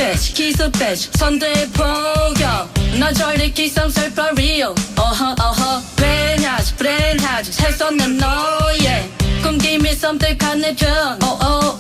빼시 기술 빼시 선대 포격 나 저리 기성설파 real 어허 브레인하지 살 쏟는 너의 꿈김이 섬뜩한 내편 오오